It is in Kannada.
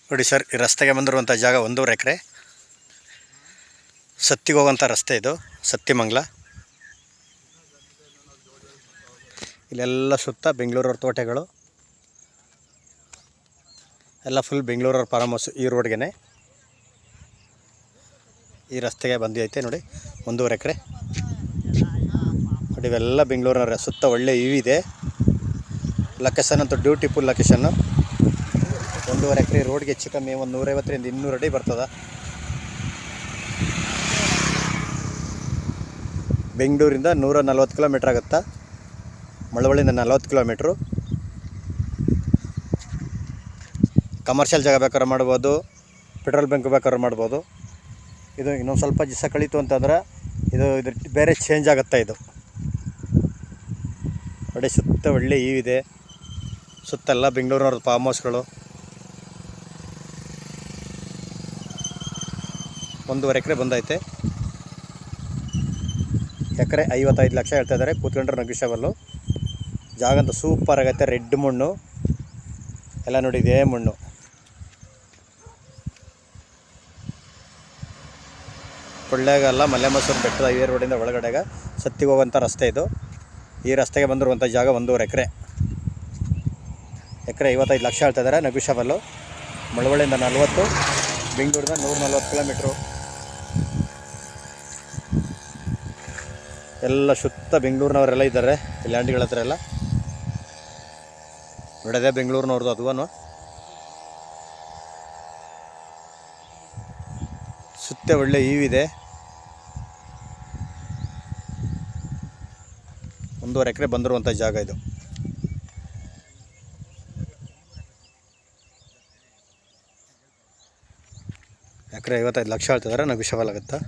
ನೋಡಿ ಸರ್, ಈ ರಸ್ತೆಗೆ ಬಂದಿರುವಂಥ ಜಾಗ 1.5 ಎಕರೆ. ಸತ್ತಿಗೆ ಹೋಗೋಂಥ ರಸ್ತೆ ಇದು, ಸತ್ತಿಮಂಗ್ಲ. ಇಲ್ಲೆಲ್ಲ ಸುತ್ತ ಬೆಂಗಳೂರವ್ರ ತೋಟಗಳು, ಎಲ್ಲ ಫುಲ್ ಬೆಂಗಳೂರವ್ರ ಫಾರ್ಮ್ ಹೌಸ್. ಈ ರೋಡ್ಗೆ ಈ ರಸ್ತೆಗೆ ಬಂದೈತೆ ನೋಡಿ, 1.5 ಎಕರೆ. ನೋಡಿ ಇವೆಲ್ಲ ಬೆಂಗಳೂರವ್ರ ಸುತ್ತ ಒಳ್ಳೆ ವ್ಯೂ ಇದೆ. ಲೊಕೇಶನ್ ಅಂತೂ ಬ್ಯೂಟಿಫುಲ್ ಲೊಕೇಶನ್ನು. 1.5 ಎಕರೆ ರೋಡ್ಗೆ ಹೆಚ್ಚು ಕಮ್ಮಿ ಒಂದು 150ರಿಂದ 200 ಅಡಿ ಬರ್ತದೆ. ಬೆಂಗಳೂರಿಂದ 140 ಕಿಲೋಮೀಟ್ರ್ ಆಗುತ್ತಾ, ಮಳವಳ್ಳಿಯಿಂದ 40 ಕಿಲೋಮೀಟ್ರು. ಕಮರ್ಷಿಯಲ್ ಜಾಗ ಬೇಕಾದ್ರೆ ಮಾಡ್ಬೋದು, ಪೆಟ್ರೋಲ್ ಬಂಕ್ ಬೇಕಾದ್ರೆ ಮಾಡ್ಬೋದು. ಇದು ಇನ್ನೊಂದು ಸ್ವಲ್ಪ ದಿವಸ ಕಳೀತು ಅಂತಂದ್ರೆ ಇದು ಬೇರೆ ಚೇಂಜ್ ಆಗುತ್ತೆ. ಇದು ನೋಡಿ ಸುತ್ತ ಒಳ್ಳೆ ವ್ಯೂ ಇದೆ. ಸುತ್ತೆಲ್ಲ ಬೆಂಗಳೂರಿನವ್ರದ್ದು ಫಾರ್ಮ್ ಹೌಸ್ಗಳು. 1.5 ಎಕರೆ ಬಂದೈತೆ. ಎಕರೆ 55 ಲಕ್ಷ ಹೇಳ್ತಾ ಇದ್ದಾರೆ. ಕೂತ್ಕೊಂಡ್ರೆ ನೆಗೋಷಿಯಬಲ್ಲು. ಜಾಗ ಅಂತೂ ಸೂಪರ್ ಆಗೈತೆ. ರೆಡ್ ಮಣ್ಣು ಎಲ್ಲ ನೋಡಿ, ಇದೇ ಮಣ್ಣು. ಕೊಳ್ಳೇಗಾಲ ಮಲೆಮಸೂರು ಬೆಟ್ಟದ ಹೈವೇ ರೋಡಿಂದ ಒಳಗಡೆಗೆ ಸತ್ತಿಗೆ ಹೋಗುವಂಥ ರಸ್ತೆ ಇದು. ಈ ರಸ್ತೆಗೆ ಬಂದಿರುವಂಥ ಜಾಗ 1.5 ಎಕರೆ. ಎಕರೆ 55 ಲಕ್ಷ ಹೇಳ್ತಾ ಇದ್ದಾರೆ, ನೆಗೋಷಿಯಬಲ್ಲು. ಮಳವಳ್ಳಿಯಿಂದ 40, ಬೆಂಗಳೂರಿಂದ 140 ಕಿಲೋಮೀಟ್ರು. ಎಲ್ಲ ಸುತ್ತ ಬೆಂಗಳೂರಿನವರೆಲ್ಲ ಇದ್ದಾರೆ ಈ ಲ್ಯಾಂಡ್ಗಳ ಹತ್ರ ಎಲ್ಲ. ನೋಡೋದೇ ಬೆಂಗಳೂರಿನವ್ರದ್ದು ಅದುವನು. ಸುತ್ತ ಒಳ್ಳೆ ವ್ಯೂ ಇದೆ. 1.5 ಎಕರೆ ಬಂದಿರುವಂಥ ಜಾಗ ಇದು. ಎಕರೆ 55 ಲಕ್ಷ ಹೇಳ್ತಿದ್ದಾರೆ, ನೆಗೋಷಿಯಬಲ್ ಆಗುತ್ತಾ.